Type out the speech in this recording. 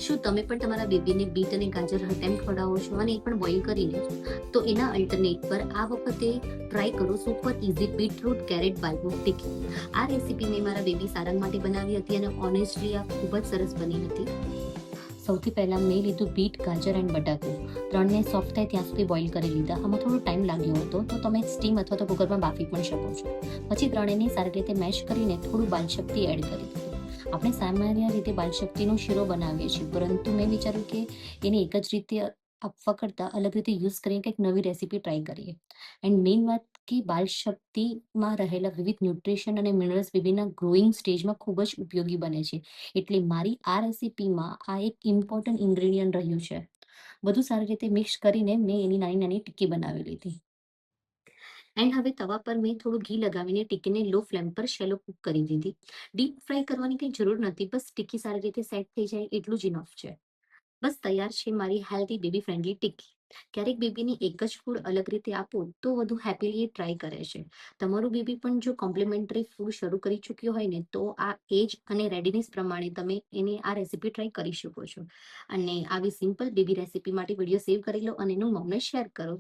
શું તમે પણ તમારા બેબીને બીટ અને ગાજર હટેમ ખવડાવો છો અને એ પણ બોઇલ કરીને? તો એના અલ્ટરનેટ પર આ વખતે ટ્રાય કરો સુપર ઇઝી બીટરૂટ કેરેટ બાલવું ટિક્કી. આ રેસીપી મેં મારા બેબી સારંગ માટે બનાવી હતી અને ઓનેસ્ટલી આ ખૂબ જ સરસ બની હતી. સૌથી પહેલાં મેં લીધું બીટ, ગાજર એન્ડ બટાકું. ત્રણને સોફ્ટ થાય ત્યાં સુધી બોઇલ કરી લીધા. આમાં થોડો ટાઈમ લાગ્યો હતો, તો તમે સ્ટીમ અથવા તો કુકરમાં બાફી પણ શકો છો. પછી ત્રણેયને સારી રીતે મેશ કરીને થોડું બાલશક્તિ એડ કરી દીધું. આપણે સામાન્ય રીતે બાલશક્તિનો શીરો બનાવીએ છીએ, પરંતુ મેં વિચાર્યું કે એને એક જ રીતે આપવા કરતાં અલગ રીતે યુઝ કરીને કંઈક નવી રેસીપી ટ્રાય કરીએ. એન્ડ મેઇન વાત કે બાલશક્તિમાં રહેલા વિવિધ ન્યુટ્રિશન અને મિનરલ્સ બેબીના ગ્રોઈંગ સ્ટેજમાં ખૂબ જ ઉપયોગી બને છે. એટલે મારી આ રેસીપીમાં આ એક ઇમ્પોર્ટન્ટ ઇન્ગ્રેડિયન્ટ રહ્યું છે. બધું સારી રીતે મિક્સ કરીને મેં એની નાની નાની ટિક્કી બનાવી લીધી. એન્ડ હવે તવા પર મેં થોડું ઘી લગાવીને ટિક્કીને લો ફ્લેમ પર શેલો કૂક કરી દીધી. ડીપ ફ્રાય કરવાની કંઈ જરૂર નથી, બસ ટિક્કી સારી રીતે સેટ થઈ જાય એટલું જ ઇનફ છે. બસ તૈયાર છે મારી હેલ્ધી બેબી ફ્રેન્ડલી ટિક્કી. ક્યારેક બેબીને એક જ ફૂડ અલગ રીતે આપો તો વધુ હેપીલી ટ્રાય કરે છે. તમારું બેબી પણ જો કોમ્પ્લિમેન્ટરી ફૂડ શરૂ કરી ચૂક્યો હોય ને, તો આ એજ અને રેડીનેસ પ્રમાણે તમે એને આ રેસીપી ટ્રાય કરી શકો છો. અને આવી સિમ્પલ બેબી રેસીપી માટે વિડીયો સેવ કરી લો અને એનું મમ્મીને શેર કરો.